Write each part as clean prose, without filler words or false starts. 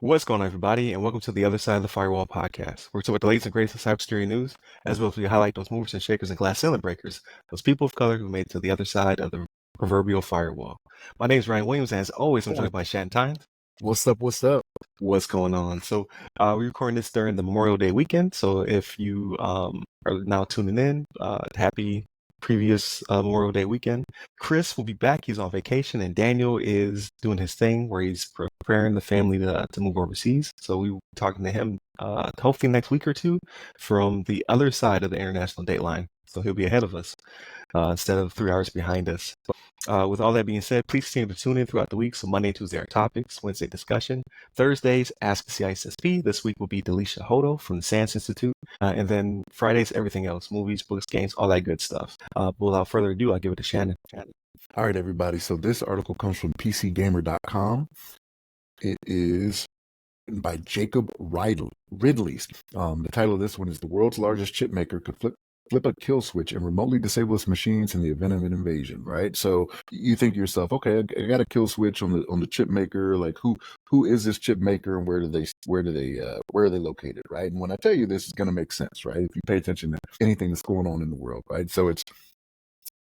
What's going on, everybody, and welcome to the Other Side of the Firewall podcast. We're talking about the latest and greatest of cybersecurity news, as well as we highlight those movers and shakers and glass ceiling breakers, those people of color who made it to the other side of the proverbial firewall. My name is Ryan Williams, and as always, I'm joined by Shannon Tynes. What's up? What's up? What's going on? So, we're recording this during the Memorial Day weekend. So, if you are now tuning in, happy previous Memorial Day weekend. Chris will be back. He's on vacation, and Daniel is doing his thing where he's preparing the family to move overseas. So, we will be talking to him hopefully next week or two from the other side of the international date line. So, he'll be ahead of us instead of 3 hours behind us. With all that being said, please continue to tune in throughout the week. So Monday and Tuesday are topics, Wednesday discussion, Thursdays Ask the CISSP. This week will be Delisha Hodo from the SANS Institute, and then Fridays everything else, movies, books, games, all that good stuff. But without further ado, I'll give it to Shannon. All right, everybody. So this article comes from PCGamer.com. It is by Jacob Ridley. The title of this one is "The World's Largest Chipmaker Could Flip a kill switch and remotely disable its machines in the event of an invasion." Right. So you think to yourself, okay, I got a kill switch on the chip maker. Like who is this chip maker and where are they located? Right. And when I tell you this, is going to make sense, right? If you pay attention to anything that's going on in the world, right? So it's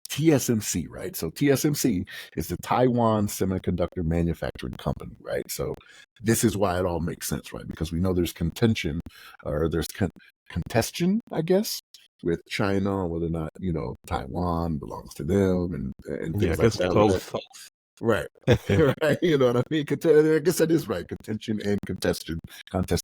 TSMC, right? So TSMC is the Taiwan Semiconductor Manufacturing Company, right? So this is why it all makes sense, right? Because we know there's contention, or there's contention, I guess, with China, whether or not, Taiwan belongs to them and things like that. Both. Right. Right. You know what I mean? I guess that is right. Contention and contest. I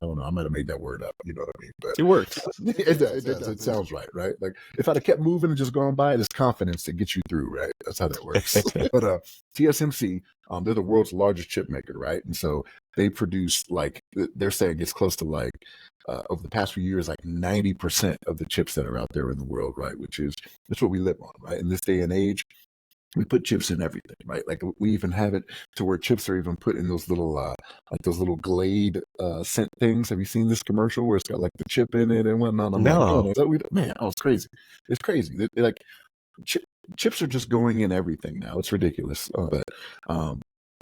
don't know. I might have made that word up. You know what I mean? But it works. It does. It sounds right. Right. Like if I'd have kept moving and just gone by, it's confidence that gets you through. Right. That's how that works. But TSMC, they're the world's largest chip maker. Right. And so they produce, like, they're saying it's close to like, over the past few years, like 90% of the chips that are out there in the world. Right. That's what we live on. Right. In this day and age, we put chips in everything, right? Like we even have it to where chips are even put in those little, like those little Glade scent things. Have you seen this commercial where it's got like the chip in it and whatnot? No. It's crazy. It's crazy. Like chips are just going in everything now. It's ridiculous. But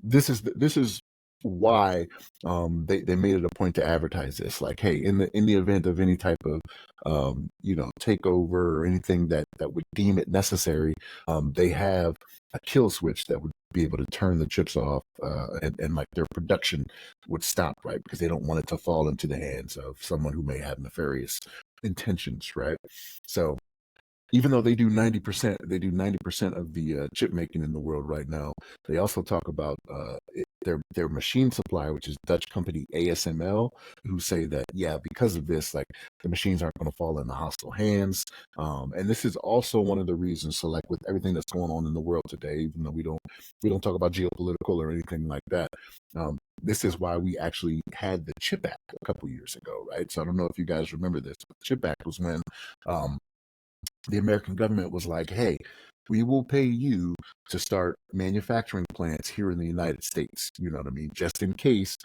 this is why they made it a point to advertise this. Like, hey, in the event of any type of takeover or anything that would deem it necessary, they have a kill switch that would be able to turn the chips off, and like their production would stop, right? Because they don't want it to fall into the hands of someone who may have nefarious intentions, right? So even though they do 90% of the chip making in the world right now, they also talk about their machine supplier, which is Dutch company ASML, who say that, yeah, because of this, like the machines aren't going to fall into hostile hands. And this is also one of the reasons. So like with everything that's going on in the world today, even though we don't talk about geopolitical or anything like that, this is why we actually had the Chip Act a couple years ago, right? So I don't know if you guys remember this, but the Chip Act was when the American government was like, hey, we will pay you to start manufacturing plants here in the United States, you know what I mean? Just in case,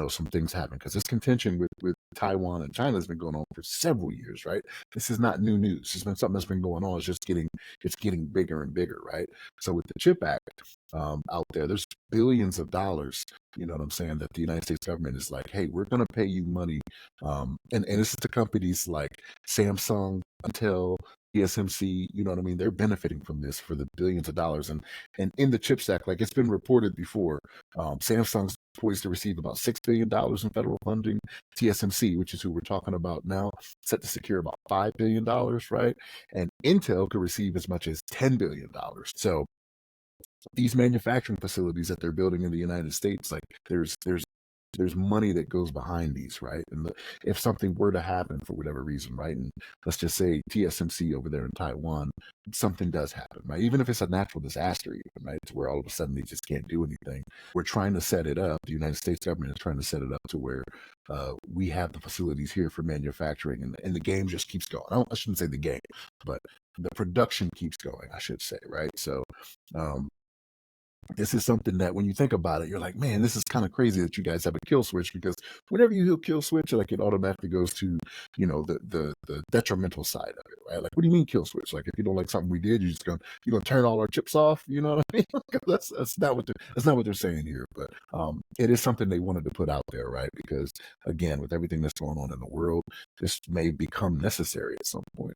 some things happen. Because this contention with Taiwan and China has been going on for several years, right? This is not new news. It's been something that's been going on. It's getting bigger and bigger, right? So with the CHIP Act out there's billions of dollars, you know what I'm saying, that the United States government is like, hey, we're going to pay you money. And this is the companies like Samsung, Intel, TSMC, you know what I mean? They're benefiting from this for the billions of dollars. And in the CHIPS Act, like it's been reported before, Samsung's poised to receive about $6 billion in federal funding. TSMC, which is who we're talking about now, set to secure about $5 billion, right? And Intel could receive as much as $10 billion. So these manufacturing facilities that they're building in the United States, like there's money that goes behind these, right? And if something were to happen for whatever reason, right? And let's just say TSMC over there in Taiwan, something does happen, right? Even if it's a natural disaster, even, right? To where all of a sudden they just can't do anything. We're trying to set it up. The United States government is trying to set it up to where we have the facilities here for manufacturing, and the game just keeps going. I shouldn't say the game, but the production keeps going, I should say, right? So This is something that when you think about it, you're like, man, this is kind of crazy that you guys have a kill switch, because whenever you hit kill switch, like it automatically goes to, the detrimental side of it, right? Like, what do you mean kill switch? Like, if you don't like something we did, you're gonna turn all our chips off. You know what I mean? That's not what they're saying here. But it is something they wanted to put out there, right? Because again, with everything that's going on in the world, this may become necessary at some point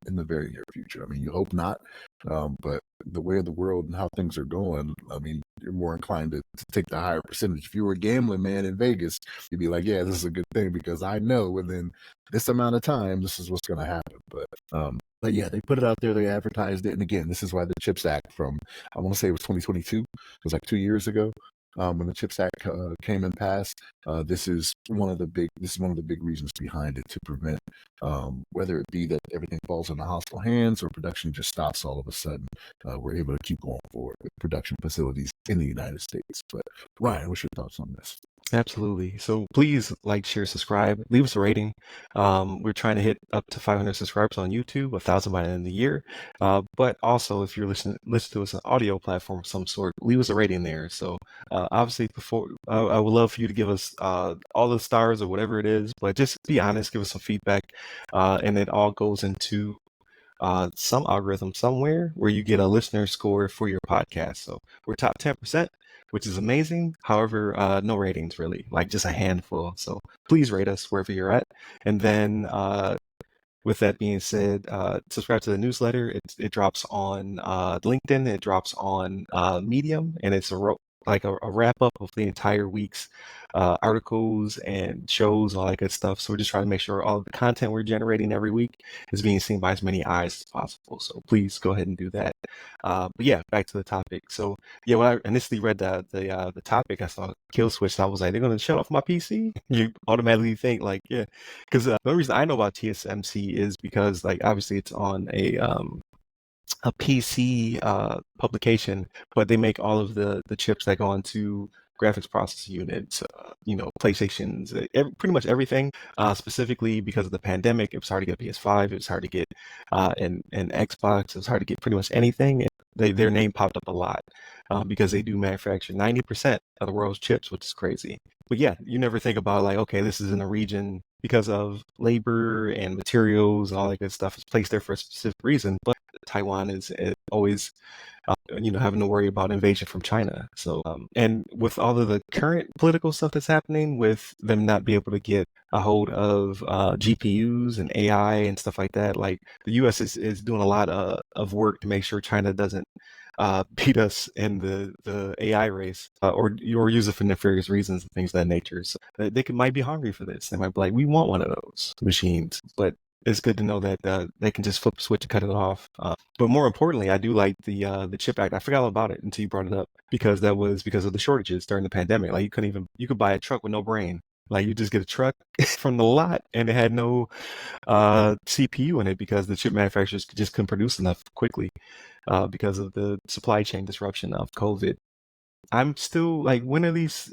in the very near future. I mean, you hope not, but the way of the world and how things are going, I mean, you're more inclined to take the higher percentage. If you were a gambling man in Vegas, you'd be like, yeah, this is a good thing because I know within this amount of time, this is what's going to happen. But yeah, they put it out there, they advertised it. And again, this is why the CHIPS Act from, I want to say it was 2022, it was like 2 years ago. When the CHIPS Act came and passed, this is one of the big reasons behind it, to prevent whether it be that everything falls into hostile hands or production just stops all of a sudden. We're able to keep going forward with production facilities in the United States. But Ryan, what's your thoughts on this? Absolutely. So please like, share, subscribe, leave us a rating. We're trying to hit up to 500 subscribers on YouTube, 1,000 by the end of the year. But also, if you're listening to us on audio platform of some sort, leave us a rating there. So obviously, before I would love for you to give us all the stars or whatever it is, but just be honest, give us some feedback, and it all goes into some algorithm somewhere where you get a listener score for your podcast. So we're top 10%, which is amazing. However, no ratings really, like just a handful. So please rate us wherever you're at. And then with that being said, subscribe to the newsletter. It drops on LinkedIn. It drops on Medium, and it's like a wrap up of the entire week's articles and shows, all that good stuff. So we're just trying to make sure all of the content we're generating every week is being seen by as many eyes as possible. So please go ahead and do that. But yeah, back to the topic. So yeah, when I initially read the topic, I saw kill switch, and I was like, they're gonna shut off my PC. You automatically think like, yeah, because the only reason I know about TSMC is because like obviously it's on a PC publication, but they make all of the chips that go into graphics processing units, PlayStations, pretty much everything. Specifically because of the pandemic, it was hard to get a PS5, it was hard to get an Xbox, it was hard to get pretty much anything. Their name popped up a lot because they do manufacture 90% of the world's chips, which is crazy. But yeah, you never think about like, okay, this is in a region because of labor and materials and all that good stuff is placed there for a specific reason. But Taiwan is always, having to worry about invasion from China. So, and with all of the current political stuff that's happening, with them not be able to get a hold of GPUs and AI and stuff like that, like the U.S. is doing a lot of work to make sure China doesn't beat us in the AI race, or use it for nefarious reasons and things of that nature. So they might be hungry for this. They might be like, we want one of those machines, but it's good to know that they can just flip a switch and cut it off. But more importantly, I do like the Chip Act. I forgot all about it until you brought it up, because that was because of the shortages during the pandemic. Like you could buy a truck with no brain. Like you just get a truck from the lot, and it had no CPU in it because the chip manufacturers just couldn't produce enough quickly because of the supply chain disruption of COVID. I'm still like, when are these?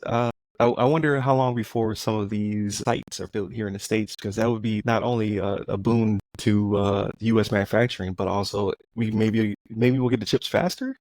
I wonder how long before some of these sites are built here in the States, because that would be not only a boon to U.S. manufacturing, but also maybe we'll get the chips faster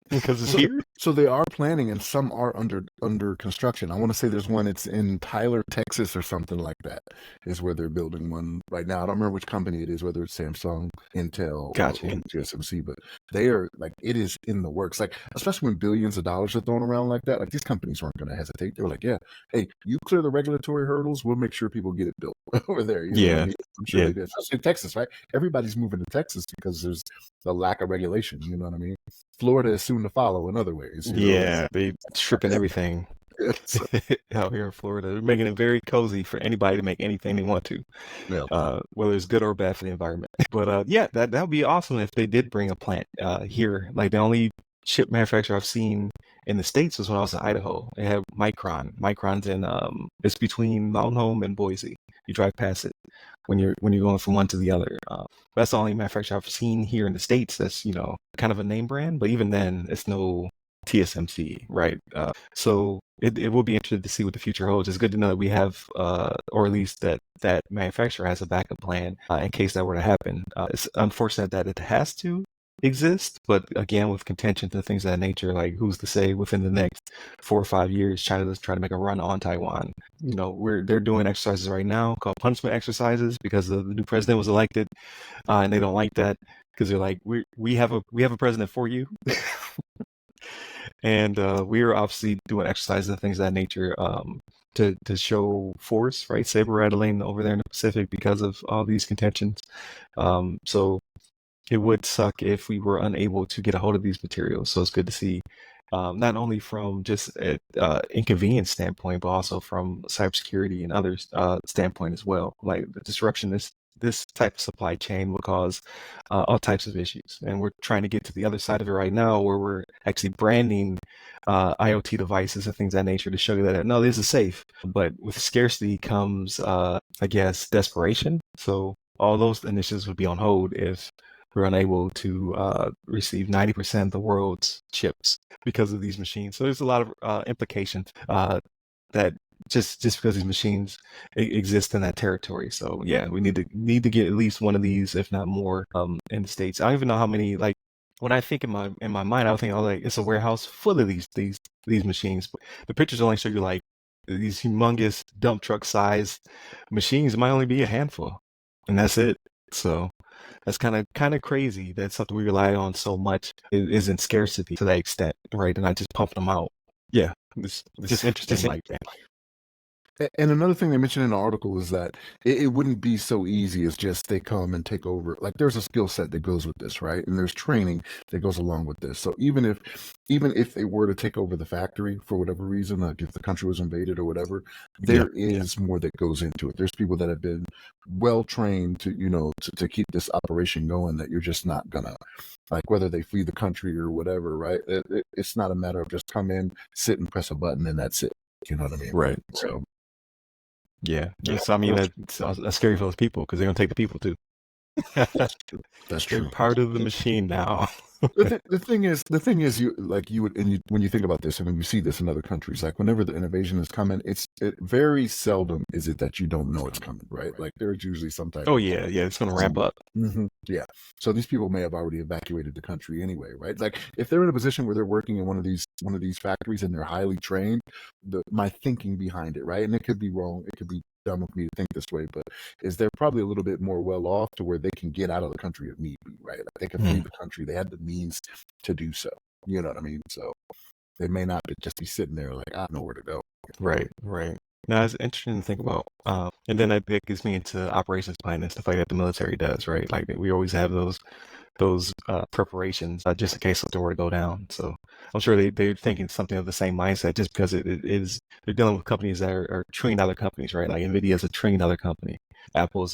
because it's here. So they are planning, and some are under construction. I want to say there's one. It's in Tyler, Texas, or something like that. Is where they're building one right now. I don't remember which company it is, whether it's Samsung, Intel, Gotcha. or TSMC, but they are like, it is in the works. Like, especially when billions of dollars are thrown around like that, like these companies weren't going to hesitate. They were like, yeah, hey, you clear the regulatory hurdles, we'll make sure people get it built over there. You know what I Yeah, mean? I'm sure yeah, they did. Especially in Texas, right? Everybody's moving to Texas because there's a lack of regulation. You know what I mean? Florida is soon to follow in other ways. yeah. They stripping everything So, out here in Florida. They're making it very cozy for anybody to make anything they want to, yeah. whether it's good or bad for the environment. But yeah, that would be awesome if they did bring a plant here. Like the only chip manufacturer I've seen in the States was when I was in Idaho. They have Micron. Micron's in it's between Mountain Home and Boise. You drive past it when you're going from one to the other. That's the only manufacturer I've seen here in the States that's kind of a name brand. But even then, it's no TSMC, right? So it will be interesting to see what the future holds. It's good to know that we have, or at least that manufacturer has a backup plan in case that were to happen. It's unfortunate that it has to, exist, but again, with contention to things of that nature, like who's to say within the next 4 or 5 years, China doesn't try to make a run on Taiwan. They're doing exercises right now called punishment exercises because the new president was elected, and they don't like that because they're like, we have a president for you. And we're obviously doing exercises and things of that nature to show force, right? Saber rattling over there in the Pacific because of all these contentions. So it would suck if we were unable to get a hold of these materials. So it's good to see, not only from just an inconvenience standpoint, but also from cybersecurity and others standpoint as well. Like the disruption this type of supply chain will cause all types of issues. And we're trying to get to the other side of it right now where we're actually branding IoT devices and things of that nature to show you that, no, this is safe. But with scarcity comes, I guess, desperation. So all those initiatives would be on hold if we're unable to receive 90% of the world's chips because of these machines. So there's a lot of implications that just because these machines exist in that territory. So yeah, we need to get at least one of these, if not more, in the States. I don't even know how many. Like when I think in my mind, I would think, oh, like it's a warehouse full of these machines. But the pictures only show you like these humongous dump truck size machines. It might only be a handful, and that's it. So that's kind of crazy that something we rely on so much is in scarcity to that extent, right? And not just pumping them out. Yeah, it's just interesting like that. And another thing they mentioned in the article is that it wouldn't be so easy as just they come and take over. Like there's a skill set that goes with this, right? And there's training that goes along with this. So even if they were to take over the factory for whatever reason, like if the country was invaded or whatever, there is more that goes into it. There's people that have been well trained to keep this operation going that you're just not gonna, like, whether they flee the country or whatever, right? It's not a matter of just come in, sit and press a button and that's it. You know what I mean? Right. So. Yeah. Yes, I mean that's scary for those people because they're gonna take the people too. That's They're true. part of the machine now. The thing is, when you think about this, and when you see this in other countries, like whenever the invasion is coming, it very seldom is it that you don't know it's coming, right? Like there's usually some type. Oh yeah, it's gonna ramp up. Yeah. So these people may have already evacuated the country anyway, right? Like if they're in a position where they're working in one of these factories and they're highly trained, my thinking behind it, right? And it could be wrong, it could be dumb of me to think this way, but is they're probably a little bit more well off to where they can get out of the country if need be, right? Like they can flee the country. They had the means to do so. You know what I mean? So they may not just be sitting there like, I don't know where to go. Right. Now it's interesting to think about. And then that gets me into operations planning and stuff like that the military does, right? Like we always have those preparations just in case something were to go down. So I'm sure they're thinking something of the same mindset just because it is they're dealing with companies that are trillion dollar companies, right? Like Nvidia is a $1 trillion company. Apple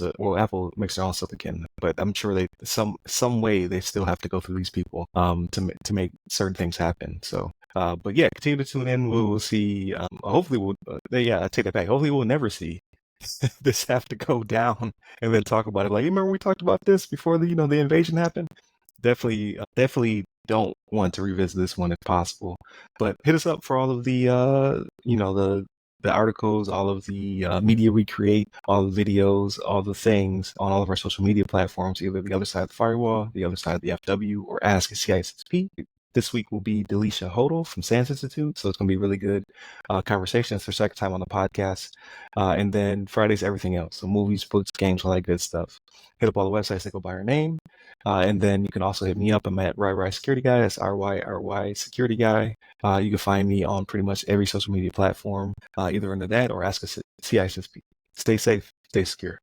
makes their own silicon, but I'm sure they some way they still have to go through these people to make certain things happen. So but yeah, continue to tune in. We'll see. Hopefully, I take that back. Hopefully, we'll never see this have to go down and then talk about it. Like, you remember we talked about this before the invasion happened? Definitely don't want to revisit this one if possible. But hit us up for all of the articles, all of the media we create, all the videos, all the things on all of our social media platforms, either the other side of the firewall, the other side of the FW, or Ask a CISSP. This week will be Delisha Hodel from SANS Institute, so it's going to be really good conversation. It's her second time on the podcast. And then Friday's everything else, so movies, books, games, all that good stuff. Hit up all the websites that go by her name. And then you can also hit me up. I'm at RyRy Security Guy. That's RYRY Security Guy. You can find me on pretty much every social media platform, either under that or Ask a CISSP. Stay safe, stay secure.